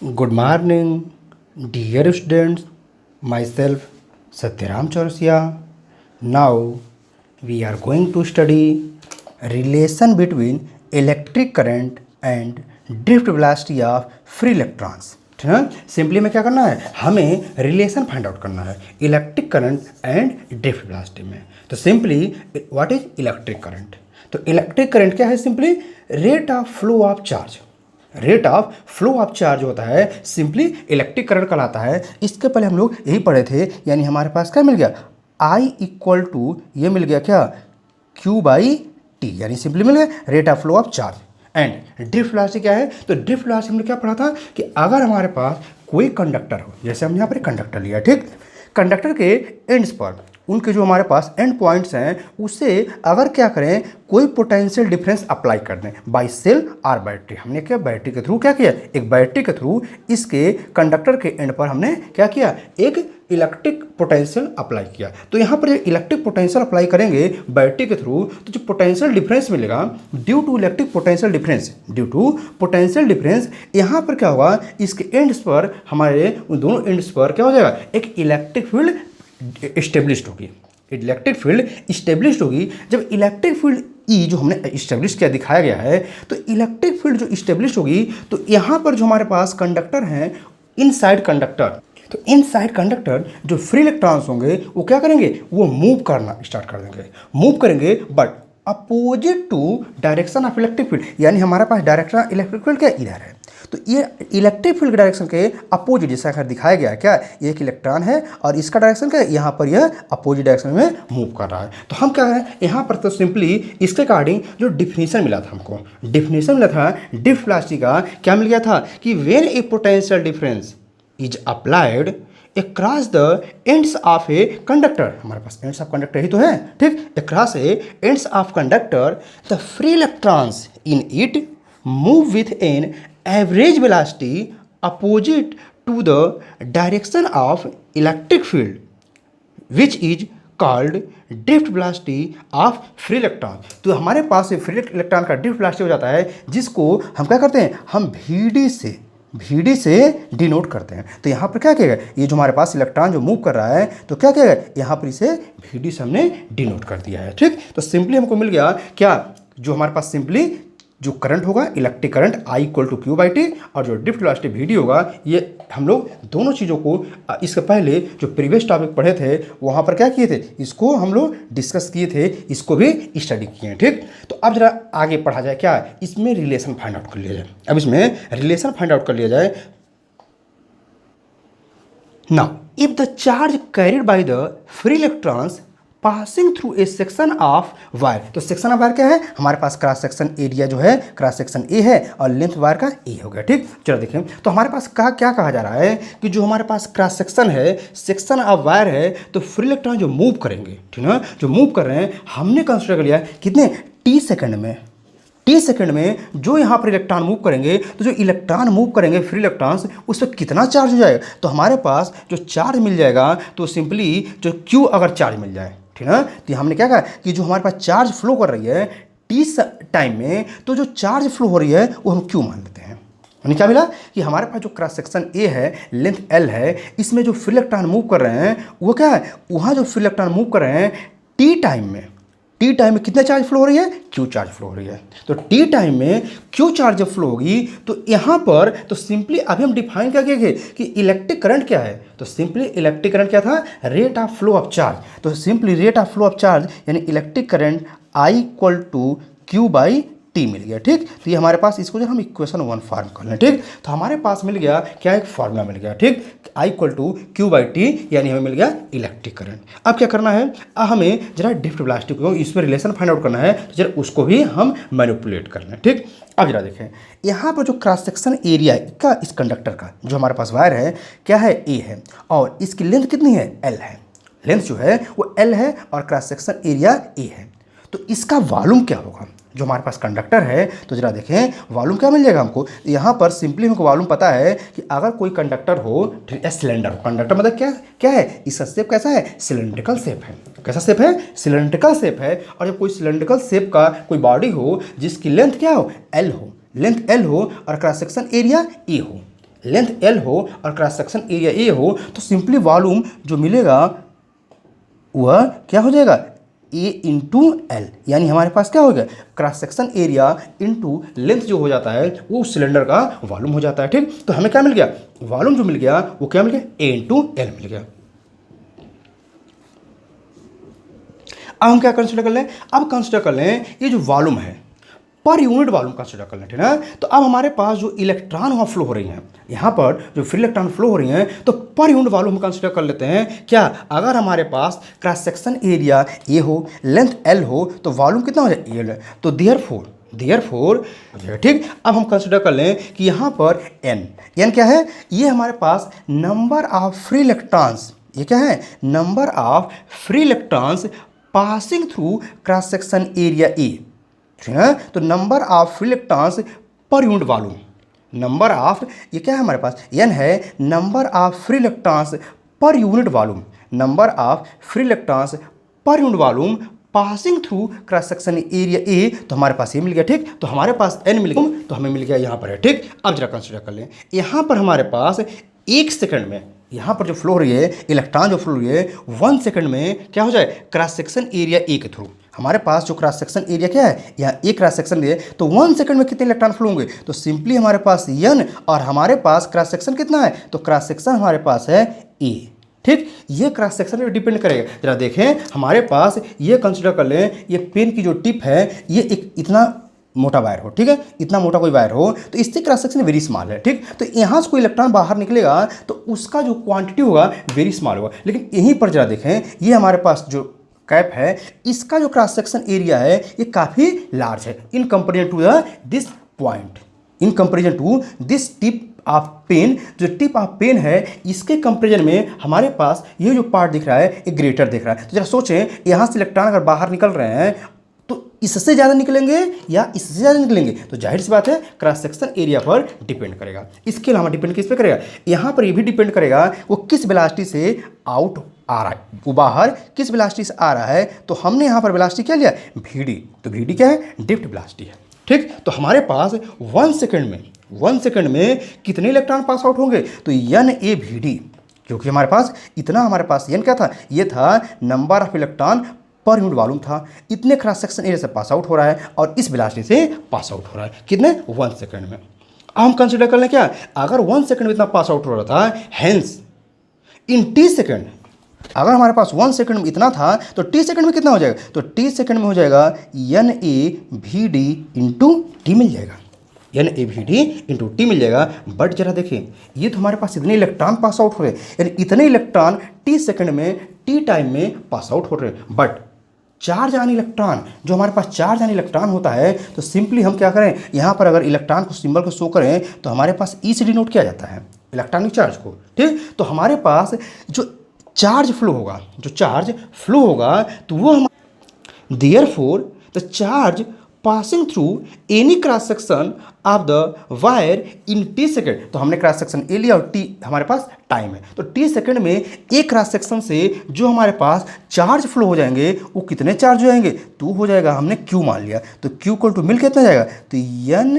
Good morning, dear students. Myself Satyaram Chaurasia. Now we are going to study relation between electric current and drift velocity of free electrons. ठीक है, simply में क्या करना है, हमें relation find out करना है electric current and drift velocity में. तो simply what is electric current? तो इलेक्ट्रिक करंट क्या है? Simply rate of flow of charge. Rate of flow of charge होता है, सिंपली इलेक्ट्रिक करंट कहलाता है. इसके पहले हम लोग यही पढ़े थे, यानी हमारे पास क्या मिल गया, I इक्वल टू ये मिल गया क्या, Q बाई टी, यानी सिंपली मिल गया rate of flow of charge. And drift velocity क्या है? तो ड्रिफ्ट वेलोसिटी हमने क्या पढ़ा था कि अगर हमारे पास कोई कंडक्टर हो, जैसे हमने यहाँ पर कंडक्टर लिया, ठीक, कंडक्टर के एंड्स पर उनके जो हमारे पास एंड पॉइंट्स हैं, उससे अगर क्या करें, कोई पोटेंशियल डिफरेंस अप्लाई कर दें बाई सेल और बैटरी. हमने क्या बैटरी के थ्रू क्या किया, एक बैटरी के थ्रू इसके कंडक्टर के एंड पर हमने क्या किया, एक इलेक्ट्रिक पोटेंशियल अप्लाई किया. तो यहाँ पर जब इलेक्ट्रिक पोटेंशियल अप्लाई करेंगे बैटरी के थ्रू, तो जो पोटेंशियल डिफरेंस मिलेगा due to electric potential difference, due to potential difference, यहाँ पर क्या होगा, इसके एंड्स पर, हमारे उन दोनों एंड्स पर क्या हो जाएगा, एक इलेक्ट्रिक फील्ड इस्टेब्लिश्ड होगी. इलेक्ट्रिक फील्ड इस्टेब्लिश्ड होगी. जब इलेक्ट्रिक फील्ड ई जो हमने इस्टेब्लिश किया दिखाया गया है, तो इलेक्ट्रिक फील्ड जो इस्टेब्लिश होगी, तो यहाँ पर जो हमारे पास कंडक्टर हैं, इनसाइड कंडक्टर, तो इनसाइड कंडक्टर जो फ्री इलेक्ट्रॉन्स होंगे वो क्या करेंगे, वो मूव करना स्टार्ट कर देंगे. मूव करेंगे but opposite to direction of electric field, यानी हमारे पास डायरेक्शन इलेक्ट्रिक फील्ड क्या इधर है. तो ये इलेक्ट्रिक फील्ड डायरेक्शन के अपोजिट, जैसा अगर दिखाया गया क्या, ये एक इलेक्ट्रॉन है और इसका डायरेक्शन क्या है, यहाँ पर यह अपोजिट डायरेक्शन में मूव कर रहा है. तो हम क्या करें यहाँ पर, तो सिंपली इसके अकॉर्डिंग जो डिफिनीशन मिला था हमको, डिफिनीशन मिला था ड्रिफ्ट वेलोसिटी का, क्या मिल गया था कि when A potential difference is applied across the ends of a conductor, हमारे पास ends of conductor ही तो है, ठीक, across a ends of conductor the free electrons in it move with an average velocity opposite to the direction of electric field which is called drift velocity of free electron. तो हमारे पास free electron का drift velocity हो जाता है, जिसको हम क्या करते हैं, हम VD से डिनोट करते हैं. तो यहाँ पर क्या कहेगा, ये जो हमारे पास इलेक्ट्रॉन जो मूव कर रहा है, तो क्या कहेगा, यहाँ पर इसे VD से हमने डिनोट कर दिया है, ठीक. तो सिंपली हमको मिल गया क्या, जो हमारे पास सिंपली जो करंट होगा electric current I equal to Q by T, और जो ड्रिफ्ट वेलोसिटी VD होगा, ये हम लोग दोनों चीज़ों को इसके पहले जो प्रीवियस टॉपिक पढ़े थे वहाँ पर क्या किए थे, इसको हम लोग डिस्कस किए थे, इसको भी स्टडी किए हैं, ठीक. तो अब जरा आगे पढ़ा जाए, क्या इसमें रिलेशन फाइंड आउट कर लिया जाए. अब इसमें रिलेशन फाइंड आउट कर लिया जाए. Now if the charge carried by the free electrons passing through A section of wire, तो सेक्शन ऑफ वायर क्या है, हमारे पास क्रॉस सेक्शन एरिया जो है, क्रॉस सेक्शन ए है और लेंथ वायर का ए हो गया, ठीक. चलो देखें, तो हमारे पास क्या कहा जा रहा है कि जो हमारे पास क्रॉस सेक्शन है, सेक्शन ऑफ वायर है, तो फ्री इलेक्ट्रॉन जो मूव करेंगे, ठीक है, जो मूव कर रहे हैं, हमने कंसिडर कर लिया कितने टी सेकंड में जो यहाँ पर इलेक्ट्रॉन मूव करेंगे, तो जो इलेक्ट्रॉन मूव करेंगे फ्री इलेक्ट्रॉन्स, उस पर कितना चार्ज हो जाएगा, तो हमारे पास जो चार्ज मिल जाएगा, तो सिंपली जो Q अगर चार्ज मिल जाए, ठीक है, तो हमने क्या कहा कि जो हमारे पास चार्ज फ्लो कर रही है टी टाइम में, तो जो चार्ज फ्लो हो रही है वो हम Q मान लेते हैं. यानी क्या मिला कि हमारे पास जो क्रॉस सेक्शन ए है, लेंथ L है, इसमें जो फ्री इलेक्ट्रॉन मूव कर रहे हैं वो क्या है, वहाँ जो फ्री इलेक्ट्रॉन मूव कर रहे हैं टी टाइम में कितना चार्ज फ्लो हो रही है, Q चार्ज फ्लो हो रही है. तो टी टाइम में Q चार्ज जब फ्लो होगी, तो यहाँ पर तो सिंपली अभी हम डिफाइन क्या किए कि इलेक्ट्रिक करंट क्या है, तो सिंपली इलेक्ट्रिक करंट क्या था, rate of flow of charge. तो simply rate of flow of charge यानी electric current I equal to Q by T मिल गया, ठीक. तो ये हमारे पास, इसको जो हम इक्वेशन 1 फॉर्म कर लें, ठीक. तो हमारे पास मिल गया क्या, एक फॉर्मूला मिल गया, ठीक, I equal to Q by T, यानी हमें मिल गया इलेक्ट्रिक करंट. अब क्या करना है, हमें जरा ड्रिफ्ट वेलोसिटी को इसमें रिलेशन फाइंड आउट करना है, तो जरा उसको भी हम मैनिपुलेट कर लें, ठीक. अब जरा देखें, यहाँ पर जो क्रॉस सेक्शन एरिया का इस कंडक्टर का जो हमारे पास वायर है क्या है, A है, और इसकी लेंथ कितनी है, L है. लेंथ जो है वो L है और क्रॉस सेक्शन एरिया A है. तो इसका वॉल्यूम क्या होगा, जो हमारे पास कंडक्टर है, तो जरा देखें वॉल्यूम क्या मिल जाएगा हमको. यहाँ पर सिंपली हमको वॉल्यूम पता है कि अगर कोई कंडक्टर हो, ठीक है, सिलेंडर, कंडक्टर मतलब क्या है, इसका शेप कैसा है, सिलेंड्रिकल शेप है. कैसा शेप है, सिलेंड्रिकल शेप है. और जब कोई सिलेंड्रिकल शेप का कोई बॉडी हो जिसकी लेंथ क्या हो, L हो, लेंथ L हो और क्रॉस सेक्शन एरिया E हो, लेंथ एल हो और क्रॉस सेक्शन एरिया ए हो, तो सिंपली वॉल्यूम जो मिलेगा वह क्या हो जाएगा, ए इंटू एल, यानी हमारे पास क्या हो गया, cross section area into length जो हो जाता है वो उस सिलेंडर का वॉल्यूम हो जाता है। ठीक, तो हमें क्या मिल गया, वॉल्यूम जो मिल गया वो क्या मिल गया, ए इंटू एल मिल गया। अब हम क्या कंसिडर कर लें, अब कंसिडर कर लें ये जो वॉल्यूम है पर यूनिट वॉल्यूम कंसिडर कर लें, ठीक है। तो अब हमारे पास जो इलेक्ट्रॉन वहाँ फ्लो हो रही हैं, यहाँ पर जो फ्री इलेक्ट्रॉन फ्लो हो रही हैं, तो पर यूनिट वॉल्यूम हम कंसिडर कर लेते हैं। क्या, अगर हमारे पास क्रॉस सेक्शन एरिया ए हो, लेंथ एल हो, तो वॉल्यूम कितना हो जाए, एल। तो देयरफॉर ठीक, अब हम कंसिडर कर लें कि यहाँ पर एन क्या है, ये हमारे पास नंबर ऑफ फ्री इलेक्ट्रॉन्स, ये क्या है, number of free electrons passing through cross section area A, ठीक है। तो number of free electrons per unit volume, number of, ये क्या है हमारे पास, एन है, number of free electrons per unit volume, number of free electrons per unit volume passing through cross section area A, तो हमारे पास ये मिल गया। ठीक, तो हमारे पास एन मिल गया, तो हमें मिल गया यहाँ पर है। ठीक, अब जरा कंसिडर कर लें, यहाँ पर हमारे पास 1 सेकंड में यहाँ पर जो फ्लो हो रही है, इलेक्ट्रॉन जो फ्लो हो रही है 1 सेकंड में क्या हो जाए, क्रॉस सेक्शन एरिया ए के थ्रू। हमारे पास जो क्रॉस सेक्शन एरिया क्या है, यहाँ ए क्रॉस सेक्शन है, तो 1 सेकंड में कितने इलेक्ट्रॉन फ्लो होंगे, तो सिंपली हमारे पास एन और हमारे पास क्रॉस सेक्शन कितना है, तो क्रॉस सेक्शन हमारे पास है ए। ठीक, ये क्रॉस सेक्शन पे डिपेंड करेगा। जरा देखें, हमारे पास ये कंसिडर कर लें, ये पेन की जो टिप है ये एक इतना मोटा वायर हो, ठीक है, इतना मोटा कोई वायर हो, तो इससे क्रॉस सेक्शन वेरी स्मॉल है। ठीक, तो यहाँ से कोई इलेक्ट्रॉन बाहर निकलेगा तो उसका जो क्वांटिटी होगा वेरी स्मॉल होगा। लेकिन यहीं पर जरा देखें, ये हमारे पास जो कैप है, इसका जो क्रॉस सेक्शन एरिया है ये काफ़ी लार्ज है in comparison to this point, in comparison to this tip of pen. जो टिप ऑफ पेन है इसके कंपेरिजन में हमारे पास ये जो पार्ट दिख रहा है ये ग्रेटर दिख रहा है। तो जरा सोचें, यहाँ से इलेक्ट्रॉन अगर बाहर निकल रहे हैं तो इससे ज़्यादा निकलेंगे या इससे ज़्यादा निकलेंगे, तो जाहिर सी बात है क्रॉस सेक्शन एरिया पर डिपेंड करेगा। इसके अलावा डिपेंड किस पे करेगा, यहाँ पर ये भी डिपेंड करेगा वो किस वेलोसिटी से आउट आ रहा है, वो बाहर किस वेलोसिटी से आ रहा है। तो हमने यहाँ पर वेलोसिटी क्या लिया, वीडी, तो वीडी क्या है, ड्रिफ्ट वेलोसिटी है। ठीक, तो हमारे पास 1 सेकंड में कितने इलेक्ट्रॉन पास आउट होंगे, तो एन ए वी डी, क्योंकि हमारे पास इतना, हमारे पास एन क्या था, ये था number of electron per unit volume था, इतने क्रॉस सेक्शन एरिया से पास आउट हो रहा है और इस वेलोसिटी से पास आउट हो रहा है, कितने, 1 सेकंड में। अब हम कंसिडर कर लें क्या, अगर 1 सेकंड में इतना पास आउट हो रहा था, हेंस इन टी सेकंड, अगर हमारे पास 1 सेकंड में इतना था तो टी सेकंड में कितना हो जाएगा, तो टी सेकंड में हो जाएगा N A V D into T मिल जाएगा, N A V D into T मिल जाएगा। बट जरा देखिए, ये तो हमारे पास इतने इलेक्ट्रॉन पास आउट हो रहे हैं, यानी इतने इलेक्ट्रॉन टी सेकंड में, टी टाइम में पास आउट हो रहे हैं। बट चार्ज आन इलेक्ट्रॉन, जो हमारे पास चार्ज आन इलेक्ट्रॉन होता है, तो सिंपली हम क्या करें, यहाँ पर अगर इलेक्ट्रॉन को सिंबल को शो करें तो हमारे पास ई से डिनोट किया जाता है इलेक्ट्रॉनिक चार्ज को। ठीक, तो हमारे पास जो चार्ज फ्लो होगा तो वो हम therefore the charge passing through any cross section of the wire in T second. तो हमने क्रॉस सेक्शन ए लिया और टी हमारे पास टाइम है, तो टी सेकेंड में एक क्रॉस सेक्शन से जो हमारे पास चार्ज फ्लो हो जाएंगे वो कितने चार्ज हो जाएंगे, 2 हो जाएगा, हमने क्यू मान लिया। तो क्यू इक्वल टू मिल कितना जाएगा, तो N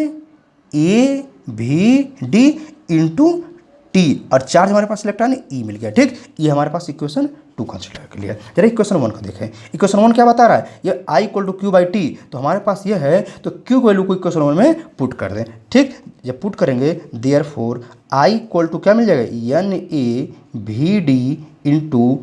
A V D into T, और चार्ज हमारे पास इलेक्ट्रॉन ई मिल गया। ठीक, ये हमारे पास इक्वेशन 2 कंसिडर कर लिया। जरा इक्वेशन 1 को देखें, इक्वेशन 1 क्या बता रहा है, ये I equal to Q by T, तो हमारे पास ये है, तो क्यू वैल्यू को इक्वेशन 1 में पुट कर दें। ठीक, जब पुट करेंगे देयरफॉर आई इक्वल टू क्या मिल जाएगा, N A V D into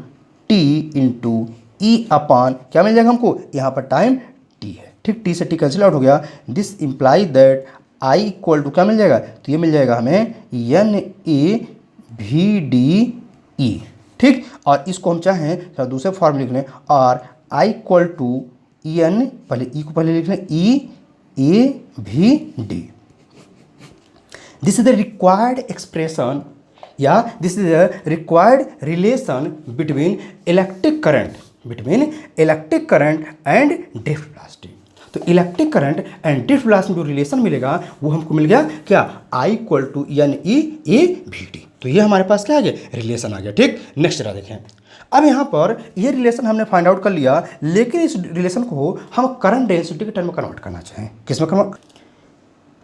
T into E upon क्या मिल जाएगा हमको, यहाँ पर टाइम टी है। ठीक, टी से टी कैंसिल आउट हो गया, this imply that I equal to क्या मिल जाएगा, तो ये मिल जाएगा हमें N A V D E. ठीक, और इसको हम चाहें तो दूसरे फॉर्म लिख लें, और आई इक्वल टू एन, पहले ई को पहले लिख लें, E A V D. This is the required expression या this is the required relation between electric current and drift velocity. तो electric current and drift velocity में जो रिलेशन मिलेगा वो हमको मिल गया क्या, I equal to N E A V T. तो ये हमारे पास क्या आ गया, रिलेशन आ गया। ठीक, नेक्स्ट जरा देखें, अब यहाँ पर ये रिलेशन हमने फाइंड आउट कर लिया, लेकिन इस रिलेशन को हम करंट डेंसिटी के टर्म में कन्वर्ट करना चाहें, किस में कन्वर्ट,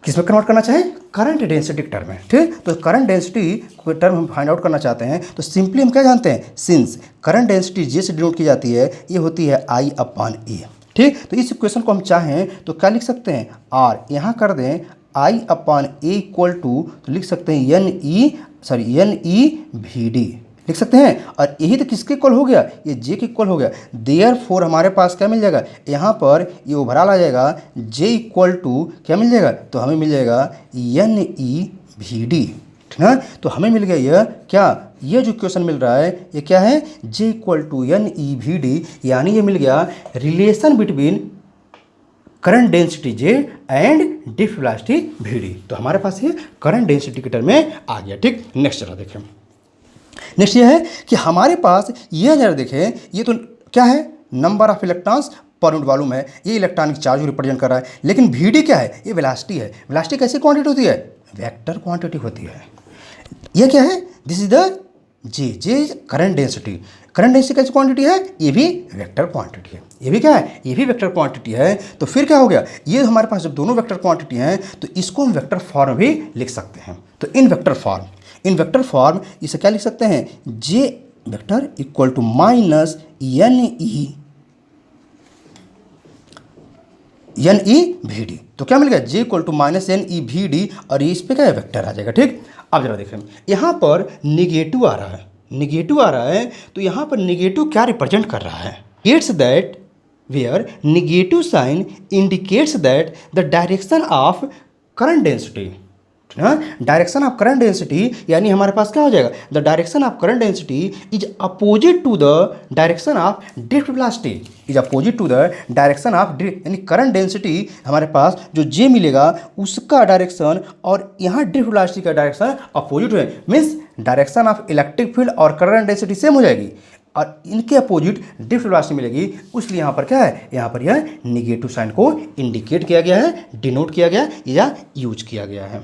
किस में कन्वर्ट करना चाहे, करंट डेंसिटी टर्म में, ठीक। तो करंट डेंसिटी टर्म हम फाइंड आउट करना चाहते हैं तो सिंपली हम क्या जानते हैं, सिंस करंट डेंसिटी जे से डिनोट की जाती है, ये होती है आई अपॉन ए, ठीक। तो इस इक्वेशन को हम चाहें तो क्या लिख सकते हैं, आर यहाँ कर दें आई अपॉन ए इक्वल टू, तो लिख सकते हैं एन ई वी डी लिख सकते हैं। और यही तो किसके इक्वल हो गया, ये जे के इक्वल हो गया। देयरफॉर हमारे पास क्या मिल जाएगा, यहाँ पर ये ओवरऑल आ जाएगा जे इक्वल टू क्या मिल जाएगा, तो हमें मिल जाएगा एन ई वी डी, ठीक है। तो हमें मिल गया यह क्या, ये जो इक्वेशन मिल रहा है ये क्या है, J equal to N E V D, यानी ये मिल गया relation between current density J and diffuse velocity V D. तो हमारे पास ये करंट डेंसिटी के टर्म में आ गया, ठीक। नेक्स्ट जरा देखें, नेक्स्ट ये है कि हमारे पास ये जरा देखें, ये तो क्या है, number of electrons per unit volume है, ये इलेक्ट्रॉनिक चार्ज को रिप्रेजेंट कर रहा है। लेकिन वी क्या है, ये वेलोसिटी है। वेलोसिटी कैसी क्वांटिटी होती है, वेक्टर क्वांटिटी होती है। ये क्या है, this is the J current density. Current density कैसी क्वांटिटी है, ये भी वेक्टर क्वांटिटी है। ये भी क्या है, ये भी वेक्टर क्वांटिटी है। तो फिर क्या हो गया, ये हमारे पास जब दोनों वेक्टर क्वांटिटी हैं तो इसको हम वेक्टर फॉर्म भी लिख सकते हैं। तो इन वेक्टर फॉर्म इसे क्या लिख सकते हैं, J vector equal to minus N E V D. तो क्या मिल गया, J equal to minus N E V D, और ये इस पे क्या है, वेक्टर आ जाएगा, ठीक। अब जरा देखें, यहाँ पर निगेटिव आ रहा है, तो यहाँ पर निगेटिव क्या रिप्रेजेंट कर रहा है, it's that where negative sign indicates that the direction of current density, direction of current density, यानी हमारे पास क्या हो जाएगा, the direction of current density is opposite to the direction of drift velocity, is opposite to the direction of drift, यानी current density हमारे पास जो जे मिलेगा उसका डायरेक्शन और यहाँ ड्रिफ्ट वेलोसिटी का डायरेक्शन अपोजिट है। Means direction of electric field और करंट डेंसिटी सेम हो जाएगी और इनके अपोजिट ड्रिफ्ट वेलोसिटी मिलेगी। इसलिए यहाँ पर क्या है, यहाँ पर यह निगेटिव साइन को इंडिकेट किया गया है, डिनोट किया गया या यूज किया गया है।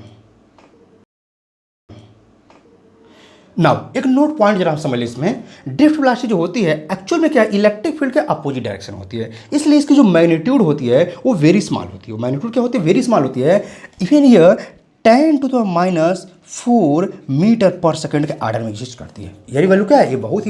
नाउ एक नोट पॉइंट जरा हम समझ लें, इसमें ड्रिफ्ट वेलोसिटी जो होती है एक्चुअल में क्या है, इलेक्ट्रिक फील्ड के अपोजिट डायरेक्शन होती है, इसलिए इसकी जो मैग्नीट्यूड होती है वो वेरी स्मॉल होती है। मैग्नीट्यूड क्या होती है, वेरी स्मॉल होती है। इवन ये 10⁻⁴ मीटर पर सेकंड के आर्डर में एग्जिस्ट करती है। यानी वैल्यू क्या है, ये बहुत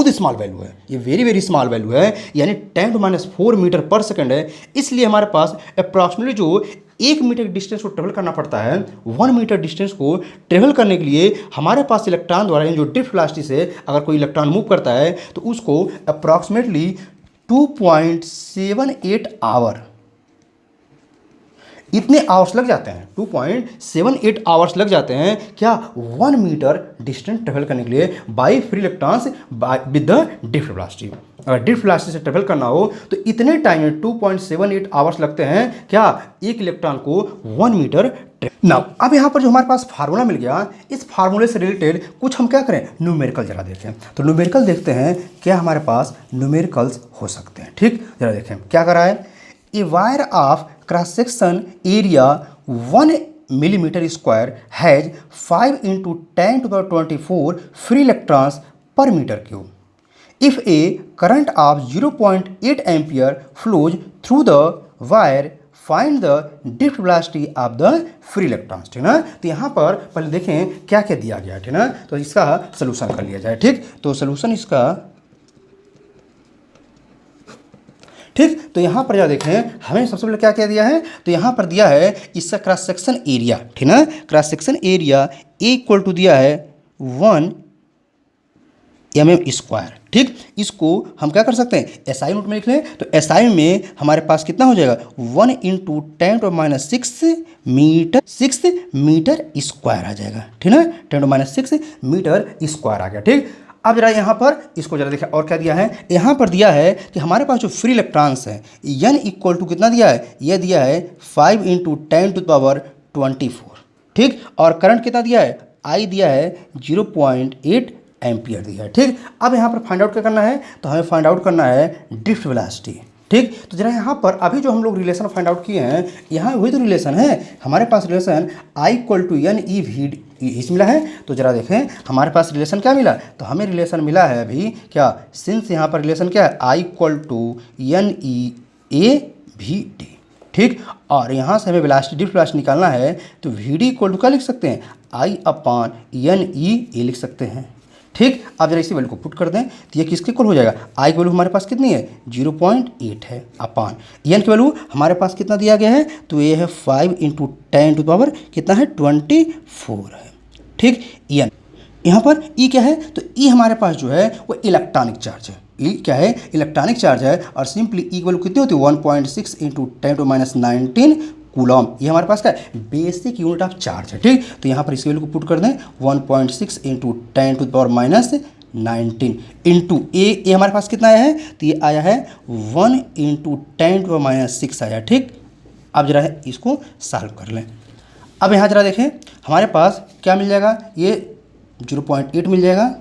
स्मॉल वैल्यू है, ये वेरी स्मॉल वैल्यू है, यानी 10⁻⁴ मीटर पर सेकंड है। इसलिए हमारे पास अप्रॉक्सीमेटली जो 1 मीटर डिस्टेंस को ट्रेवल करना पड़ता है, 1 मीटर डिस्टेंस को ट्रेवल करने के लिए हमारे पास इलेक्ट्रॉन द्वारा जो ड्रिफ्ट वेलोसिटी से अगर कोई इलेक्ट्रॉन मूव करता है तो उसको अप्रॉक्सीमेटली 2.78 आवर, इतने आवर्स लग जाते हैं, 2.78 आवर्स लग जाते हैं क्या, 1 मीटर डिस्टेंस ट्रेवल करने के लिए by free electrons with the drift velocity. अगर ड्रिफ्ट वेलोसिटी से ट्रेवल करना हो तो इतने टाइम में 2.78 आवर्स लगते हैं क्या, एक इलेक्ट्रॉन को 1 मीटर। नाउ अब यहाँ पर जो हमारे पास फार्मूला मिल गया, इस फार्मूले से रिलेटेड कुछ हम क्या करें, न्यूमेरिकल जरा देखें। तो न्यूमेरिकल देखते हैं क्या हमारे पास न्यूमेरिकल्स हो सकते हैं, ठीक। जरा देखें क्या करा है, a wire of cross section area 1 millimeter square has 5 × 10⁻24 free electrons per meter cube. If a current of 0.8 ampere flows through the wire, find the drift velocity of the free electrons, ठीक ना। तो यहाँ पर पहले देखें क्या क्या दिया गया है, ठीक ना। तो इसका सोल्यूशन कर लिया जाए, ठीक। तो सोल्यूशन इसका, ठीक। तो यहाँ पर क्या देखें, हमें सबसे पहले क्या क्या दिया है, तो यहाँ पर दिया है इसका क्रॉस सेक्शन एरिया, ठीक ना। Cross section area equal to दिया है 1 mm², ठीक। इसको हम क्या कर सकते हैं, एसआई नोट में लिख लें। तो एसआई में हमारे पास कितना हो जाएगा, 1 × 10⁻⁶ मीटर स्क्वायर आ जाएगा, ठीक ना। 10⁻⁶ मीटर स्क्वायर आ गया, ठीक। अब जरा यहाँ पर इसको जरा देखिए और क्या दिया है, यहाँ पर दिया है कि हमारे पास जो फ्री इलेक्ट्रॉन्स है n इक्वल टू कितना दिया है, यह दिया है 5 × 10⁻24, ठीक। और करंट कितना दिया है, I दिया है 0.8 एम्पियर दिया है, ठीक। अब यहाँ पर फाइंड आउट क्या करना है, तो हमें फाइंड आउट करना है ड्रिफ्ट वेलोसिटी, ठीक। तो जरा यहाँ पर अभी जो हम लोग रिलेशन फाइंड आउट किए हैं, यहाँ वही तो रिलेशन है हमारे पास, relation I = n E V D मिला है। तो जरा देखें हमारे पास रिलेशन क्या मिला, तो हमें रिलेशन मिला है अभी क्या, सिंस यहाँ पर रिलेशन क्या है, I = n E A V D, ठीक। और यहाँ से हमें वेलोसिटी ड्रिफ्ट वेलोसिटी निकालना है, तो वी डी इक्वल टू क्या लिख सकते हैं, आई अपॉन एन ई ये लिख सकते हैं। ठीक। अब जरा इसी वैल्यू को पुट कर दें तो ये किसके इक्वल हो जाएगा, आई की वैल्यू हमारे पास कितनी है 0.8 है, अपॉन एन की वैल्यू हमारे पास कितना दिया गया है, तो ये है 5 × 10⁻, कितना है 24 है। ठीक। एन यहाँ पर ई क्या है, तो ई हमारे पास जो है वो इलेक्ट्रॉनिक चार्ज है। ई क्या है, इलेक्ट्रॉनिक चार्ज है, और सिंपली ई की वैल्यू कितनी होती है 1.6 × 10⁻19 कूलम। ये हमारे पास क्या है, बेसिक यूनिट ऑफ चार्ज है। ठीक। तो यहाँ पर इस वैल्यू को पुट कर दें 1.6 × 10⁻19 इंटू ए हमारे पास कितना आया है, तो ये आया है 1 × 10⁻6 आया। ठीक। अब जरा इसको सॉल्व कर लें। अब यहाँ जरा देखें हमारे पास क्या मिल जाएगा, ये 0.8 मिल जाएगा,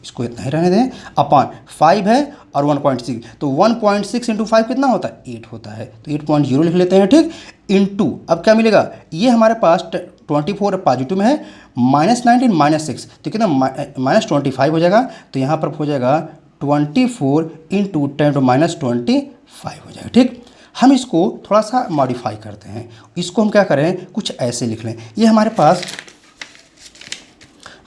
इसको इतना ही रहने दें, अपॉन 5 है और 1.6, तो 1.6 × 5 कितना होता है 8 होता है, तो 8.0 लिख लेते हैं। ठीक। इंटू अब क्या मिलेगा, ये हमारे पास 24 पॉजिटिव में है, -19 -6 तो कितना -25 हो जाएगा, तो यहाँ पर हो जाएगा 24 × 10⁻25 हो जाएगा। ठीक। हम इसको थोड़ा सा मॉडिफाई करते हैं, इसको हम क्या करें, कुछ ऐसे लिख लें। ये हमारे पास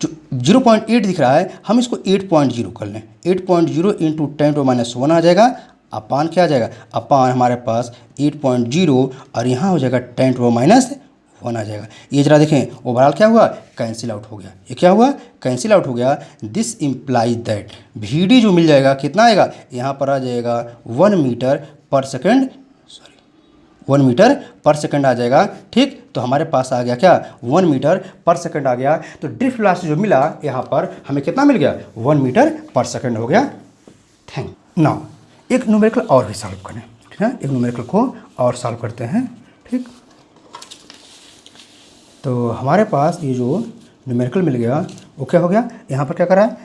जो 0.8 दिख रहा है, हम इसको 8.0 कर लें, 8.0 × 10⁻1 आ जाएगा, अपान क्या आ जाएगा, अपान हमारे पास 8.0 और यहाँ हो जाएगा 10⁻1 आ जाएगा। ये जरा देखें ओवरऑल क्या हुआ, कैंसिल आउट हो गया। ये क्या हुआ, कैंसिल आउट हो गया। This implies that V D जो मिल जाएगा कितना आएगा, यहाँ पर आ जाएगा 1 मीटर पर सेकेंड, 1 मीटर पर सेकंड आ जाएगा। ठीक। तो हमारे पास आ गया क्या, 1 मीटर पर सेकंड आ गया। तो ड्रिफ्ट वेलोसिटी जो मिला यहाँ पर हमें कितना मिल गया, 1 मीटर पर सेकंड हो गया। थैंक नाउ एक न्यूमेरिकल और भी सॉल्व करें। ठीक है, एक न्यूमेरिकल को और सॉल्व करते हैं। ठीक। तो हमारे पास ये जो न्यूमेरिकल मिल गया वो क्या हो गया, यहाँ पर क्या करा है,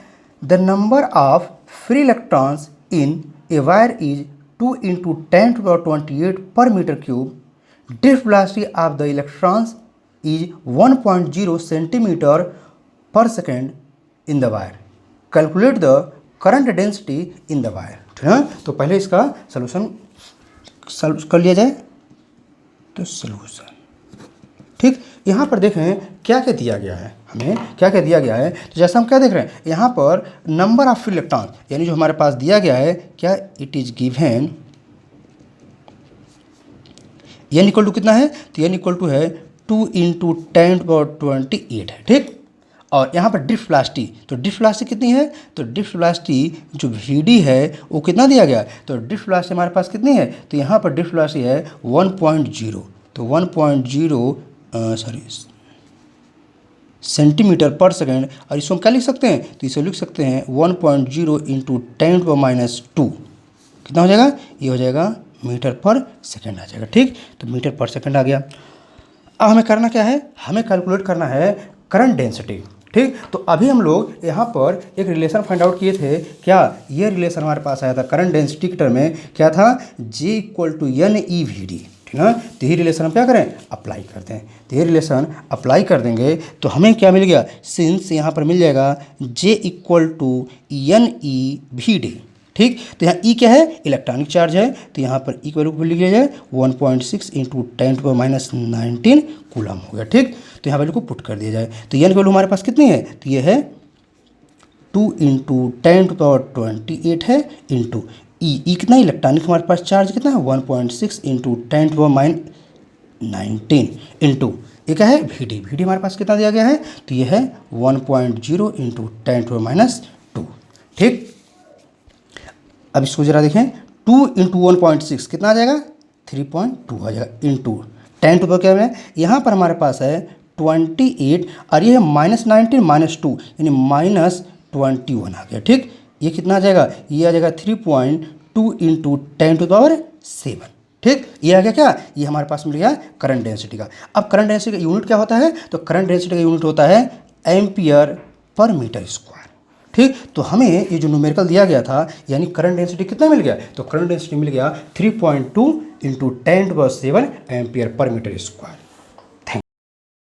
the number of free electrons in a wire is 2 × 10⁻28 per meter cube. Drift velocity of the electrons is 1.0 centimeter per second in the wire. Calculate the current density in the wire. ठीक है, तो पहले इसका solution solve कर लिया जाए। तो solution ठीक, यहाँ पर देखें क्या क्या दिया गया है, हमें क्या क्या दिया गया है। तो जैसा हम क्या देख रहे हैं यहाँ पर नंबर ऑफ फ्री इलेक्ट्रॉन, यानी जो हमारे पास दिया गया है क्या, it is given N equal to कितना है, तो एन इक्वल टू है 2 × 10⁻28 है। ठीक। और यहाँ पर ड्रिफ्ट वेलोसिटी, तो ड्रिफ्ट वेलोसिटी कितनी है, तो ड्रिफ्ट वेलोसिटी जो वी डी है वो कितना दिया गया है, तो ड्रिफ्ट वेलोसिटी हमारे पास कितनी है, तो यहाँ पर ड्रिफ्ट वेलोसिटी है 1.0, तो 1.0 सेंटीमीटर पर सेकेंड। और इसको हम क्या लिख सकते हैं, तो इसे लिख सकते हैं 1.0 × 10⁻2 कितना हो जाएगा, ये हो जाएगा मीटर पर सेकेंड आ जाएगा। ठीक। तो मीटर पर सेकेंड आ गया। अब हमें करना क्या है, हमें कैलकुलेट करना है करंट डेंसिटी। ठीक। तो अभी हम लोग यहाँ पर एक रिलेशन फाइंड आउट किए थे, क्या ये रिलेशन हमारे पास आया था करंट डेंसिटी के टर्म में, क्या था J = NEVD। ठीक है, तो ये रिलेशन हम क्या करें, अप्लाई करते हैं। तो ये रिलेशन अप्लाई कर देंगे तो हमें क्या मिल गया, सिंस यहाँ पर मिल जाएगा J = NEVD। ठीक। तो यहाँ E क्या है, इलेक्ट्रॉनिक चार्ज है, तो यहाँ पर E की वैल्यू लिख लिया जाए 1.6 × 10⁻19 कूलम हो गया। ठीक। तो यहाँ वैल्यू को पुट कर दिया जाए, तो N की वैल्यू हमारे पास कितनी है, तो ये है 2 × 10⁻28 है, इंटू ई कितना, इलेक्ट्रॉनिक हमारे पास चार्ज कितना है 1.6 × 10⁻19 इंटू ये क्या है वी डी हमारे पास कितना दिया गया है, तो ये है 1.0 × 10⁻²। ठीक। अब इसको जरा देखें, 2 × 1.6 कितना आ जाएगा, 3.2 आ जाएगा, इंटू 10 क्या है, यहाँ पर हमारे पास है 28 और ये है -19 -2 यानी -21 आ गया। ठीक। ये कितना आ जाएगा, ये आ जाएगा 3.2 × 10⁻7। ठीक। ये आ गया क्या, ये हमारे पास मिल गया करंट डेंसिटी का। अब करंट डेंसिटी का यूनिट क्या होता है, तो करंट डेंसिटी का यूनिट होता है एम्पियर पर मीटर स्क्वायर। ठीक। तो हमें ये जो न्यूमेरिकल दिया गया था, यानी करंट डेंसिटी कितना मिल गया, तो करंट डेंसिटी मिल गया 3.2 × 10⁻7 एम्पियर पर मीटर स्क्वायर।